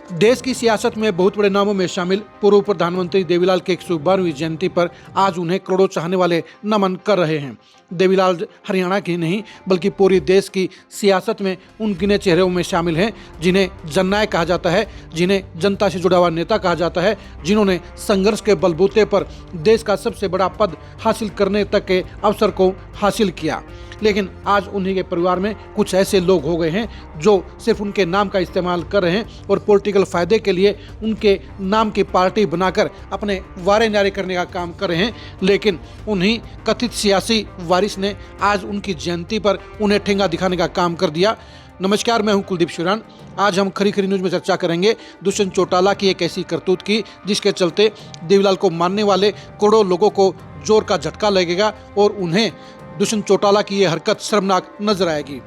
देश की सियासत में बहुत बड़े नामों में शामिल पूर्व प्रधानमंत्री देवीलाल की 112वीं जयंती पर आज उन्हें करोड़ों चाहने वाले नमन कर रहे हैं। देवीलाल हरियाणा की नहीं बल्कि पूरी देश की सियासत में उन गिने चेहरों में शामिल हैं जिन्हें जननायक कहा जाता है, जिन्हें जनता से जुड़ा हुआ नेता कहा जाता है, जिन्होंने संघर्ष के बलबूते पर देश का सबसे बड़ा पद हासिल करने तक के अवसर को हासिल किया। लेकिन आज उन्हीं के परिवार में कुछ ऐसे लोग हो गए हैं जो सिर्फ उनके नाम का इस्तेमाल कर रहे हैं और पॉलिटिकल फायदे के लिए उनके नाम की पार्टी बनाकर अपने वारे न्यारे करने का काम कर रहे हैं। लेकिन उन्हीं कथित सियासी वारिस ने आज उनकी जयंती पर उन्हें ठेंगा दिखाने का काम कर दिया। नमस्कार, मैं हूं कुलदीप शिवरान। आज हम खरी खरी न्यूज में चर्चा करेंगे दुष्यंत चौटाला की एक ऐसी करतूत की जिसके चलते देवीलाल को मानने वाले करोड़ों लोगों को जोर का झटका लगेगा और उन्हें दुष्यंत चौटाला की यह हरकत शर्मनाक नजर आएगी।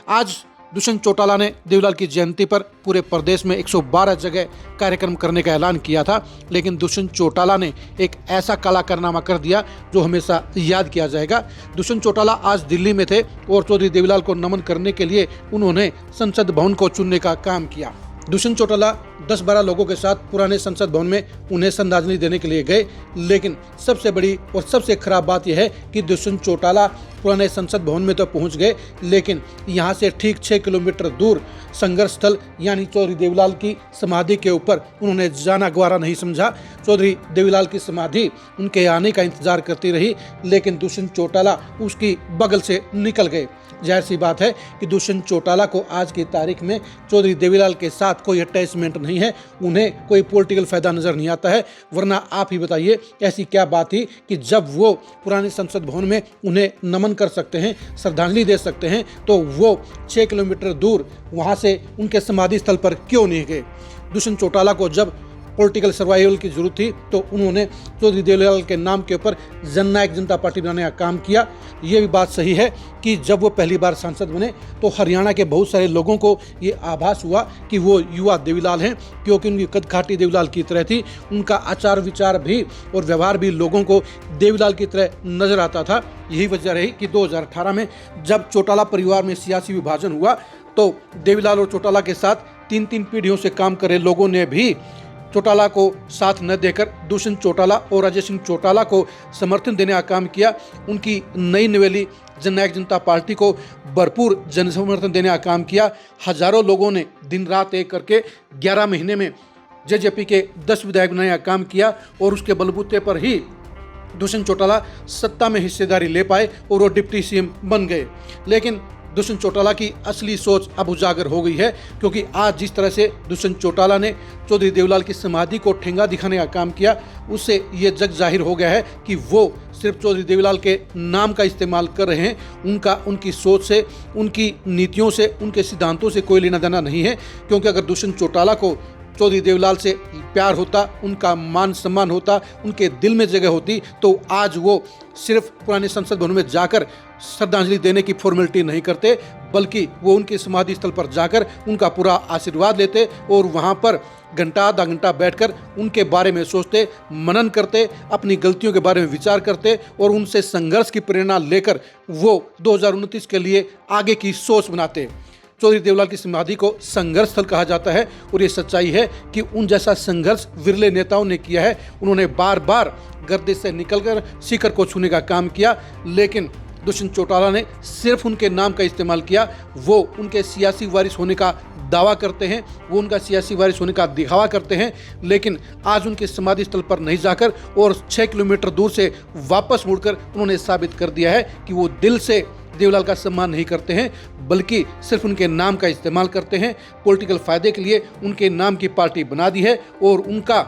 आज दुष्यंत चौटाला ने देवीलाल की जयंती पर पूरे प्रदेश में 112 जगह कार्यक्रम करने का ऐलान किया था। लेकिन दुष्यंत चौटाला ने एक ऐसा काला कारनामा कर दिया जो हमेशा याद किया जाएगा। दुष्यंत चौटाला आज दिल्ली में थे और चौधरी देवीलाल को नमन करने के लिए उन्होंने संसद भवन को चुनने का काम किया। दुष्यंत चौटाला 10-12 लोगों के साथ पुराने संसद भवन में उन्हें श्रद्धांजलि देने के लिए गए। लेकिन सबसे बड़ी और सबसे खराब बात यह है कि दुष्यंत चौटाला पुराने संसद भवन में तो पहुंच गए, लेकिन यहाँ से ठीक 6 किलोमीटर दूर संघर्ष स्थल यानी चौधरी देवीलाल की समाधि के ऊपर उन्होंने जाना गवारा नहीं समझा। चौधरी देवीलाल की समाधि उनके आने का इंतजार करती रही, लेकिन दुष्यंत चौटाला उसकी बगल से निकल गए। जाहिर सी बात है कि दुष्यंत चौटाला को आज की तारीख में चौधरी देवीलाल के साथ कोई अटैचमेंट नहीं है, उन्हें कोई पॉलिटिकल फायदा नजर नहीं आता है। वरना आप ही बताइए ऐसी क्या बात थी कि जब वो पुराने संसद भवन में उन्हें नमन कर सकते हैं, श्रद्धांजलि दे सकते हैं, तो वो 6 किलोमीटर दूर वहाँ से उनके समाधि स्थल पर क्यों नहीं गए। दुष्यंत चौटाला को जब पॉलिटिकल सर्वाइवल की जरूरत थी तो उन्होंने चौधरी देवीलाल के नाम के ऊपर जननायक जनता पार्टी बनाने का काम किया। ये भी बात सही है कि जब वो पहली बार सांसद बने तो हरियाणा के बहुत सारे लोगों को ये आभास हुआ कि वो युवा देवीलाल हैं, क्योंकि उनकी कदकाठी देवीलाल की तरह थी। उनका आचार विचार भी और व्यवहार भी लोगों को देवीलाल की तरह नजर आता था। यही वजह रही कि 2018 में जब चौटाला परिवार में सियासी विभाजन हुआ तो देवीलाल और चौटाला के साथ 3-3 पीढ़ियों से काम करे लोगों ने भी चौटाला को साथ न देकर दुष्यंत चौटाला और अजय सिंह चौटाला को समर्थन देने का काम किया। उनकी नई नवेली जननायक जनता पार्टी को भरपूर जन समर्थन देने का काम किया। हजारों लोगों ने दिन रात एक करके 11 महीने में जेजेपी के 10 विधायक बनाने का काम किया और उसके बलबूते पर ही दुष्यंत चौटाला सत्ता में हिस्सेदारी ले पाए और वो डिप्टी सीएम बन गए। लेकिन दुष्यंत चौटाला की असली सोच अब उजागर हो गई है, क्योंकि आज जिस तरह से दुष्यंत चौटाला ने चौधरी देवीलाल की समाधि को ठेंगा दिखाने का काम किया, उससे ये जग जाहिर हो गया है कि वो सिर्फ चौधरी देवीलाल के नाम का इस्तेमाल कर रहे हैं। उनकी सोच से, उनकी नीतियों से, उनके सिद्धांतों से कोई लेना देना नहीं है। क्योंकि अगर दुष्यंत चौटाला को चौधरी देवीलाल से प्यार होता, उनका मान सम्मान होता, उनके दिल में जगह होती, तो आज वो सिर्फ पुराने संसद भवन में जाकर श्रद्धांजलि देने की फॉर्मेलिटी नहीं करते, बल्कि वो उनके समाधि स्थल पर जाकर उनका पूरा आशीर्वाद लेते और वहाँ पर घंटा आधा घंटा बैठकर उनके बारे में सोचते, मनन करते, अपनी गलतियों के बारे में विचार करते और उनसे संघर्ष की प्रेरणा लेकर वो 2029 के लिए आगे की सोच बनाते। चौधरी देवीलाल की समाधि को संघर्ष स्थल कहा जाता है और ये सच्चाई है कि उन जैसा संघर्ष विरले नेताओं ने किया है। उन्होंने बार बार गर्दिश से निकलकर शिखर को छूने का काम किया, लेकिन दुष्यंत चौटाला ने सिर्फ उनके नाम का इस्तेमाल किया। वो उनके सियासी वारिस होने का दावा करते हैं, वो उनका सियासी वारिस होने का दिखावा करते हैं, लेकिन आज उनके समाधि स्थल पर नहीं जाकर और 6 किलोमीटर दूर से वापस मुड़कर उन्होंने साबित कर दिया है कि वो दिल से देवीलाल का सम्मान नहीं करते हैं, बल्कि सिर्फ उनके नाम का इस्तेमाल करते हैं। पॉलिटिकल फायदे के लिए उनके नाम की पार्टी बना दी है और उनका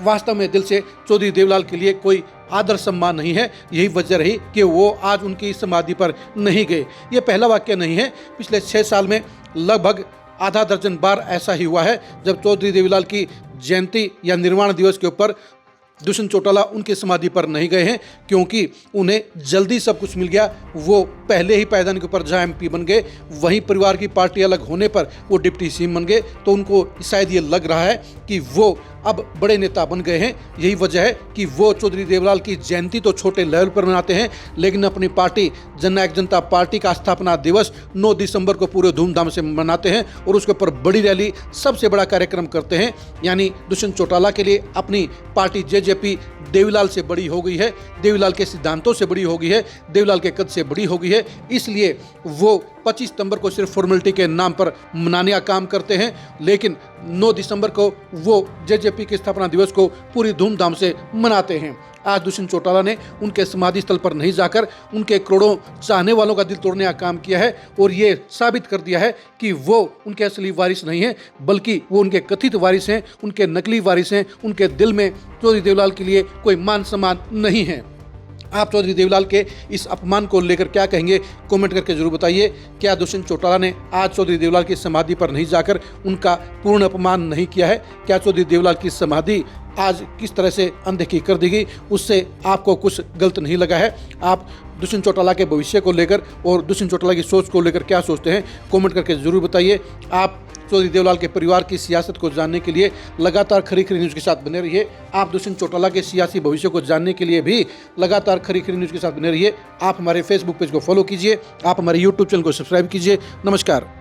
वास्तव में दिल से चौधरी देवीलाल के लिए कोई आदर सम्मान नहीं है। यही वजह रही कि वो आज उनकी समाधि पर नहीं गए। ये पहला वाक्य नहीं है, पिछले 6 साल में लगभग आधा दर्जन बार ऐसा ही हुआ है जब चौधरी देवीलाल की जयंती या निर्वाण दिवस के ऊपर दुष्यंत चौटाला उनकी समाधि पर नहीं गए हैं, क्योंकि उन्हें जल्दी सब कुछ मिल गया। वो पहले ही पायदान के ऊपर जहाँ MP बन गए, वहीं परिवार की पार्टी अलग होने पर वो डिप्टी CM बन गए। तो उनको शायद ये लग रहा है कि वो अब बड़े नेता बन गए हैं। यही वजह है कि वो चौधरी देवलाल की जयंती तो छोटे लेवल पर मनाते हैं, लेकिन अपनी पार्टी जननायक जनता पार्टी का स्थापना दिवस 9 दिसंबर को पूरे धूमधाम से मनाते हैं और उसके ऊपर बड़ी रैली, सबसे बड़ा कार्यक्रम करते हैं। यानी दुष्यंत चौटाला के लिए अपनी पार्टी JJP देवीलाल से बड़ी हो गई है, देवीलाल के सिद्धांतों से बड़ी हो गई है, देवीलाल के कद से बड़ी हो गई है। इसलिए वो 25 सितंबर को सिर्फ फॉर्मेलिटी के नाम पर मनाने का काम करते हैं, लेकिन 9 दिसंबर को वो JJP के स्थापना दिवस को पूरी धूमधाम से मनाते हैं। आज दुष्यंत चौटाला ने उनके समाधि स्थल पर नहीं जाकर उनके करोड़ों चाहने वालों का दिल तोड़ने का काम किया है और ये साबित कर दिया है कि वो उनके असली वारिस नहीं हैं, बल्कि वो उनके कथित वारिस हैं, उनके नकली वारिस हैं। उनके दिल में चौधरी देवलाल के लिए कोई मान सम्मान नहीं है। आप चौधरी देवलाल के इस अपमान को लेकर क्या कहेंगे, कमेंट करके जरूर बताइए। क्या दुष्यंत चौटाला ने आज चौधरी देवलाल की समाधि पर नहीं जाकर उनका पूर्ण अपमान नहीं किया है? क्या चौधरी देवलाल की समाधि आज किस तरह से अनदेखी कर दी गई, उससे आपको कुछ गलत नहीं लगा है? आप दुष्यंत चौटाला के भविष्य को लेकर और दुष्यंत चौटाला की सोच को लेकर क्या सोचते हैं, कमेंट करके जरूर बताइए। आप चौधरी देवलाल के परिवार की सियासत को जानने के लिए लगातार खरी खरी न्यूज़ के साथ बने रहिए। आप दुष्यंत चौटाला के सियासी भविष्य को जानने के लिए भी लगातार खरी खरी न्यूज़ के साथ बने रहिए। आप हमारे फेसबुक पेज को फॉलो कीजिए, आप हमारे यूट्यूब चैनल को सब्सक्राइब कीजिए। नमस्कार।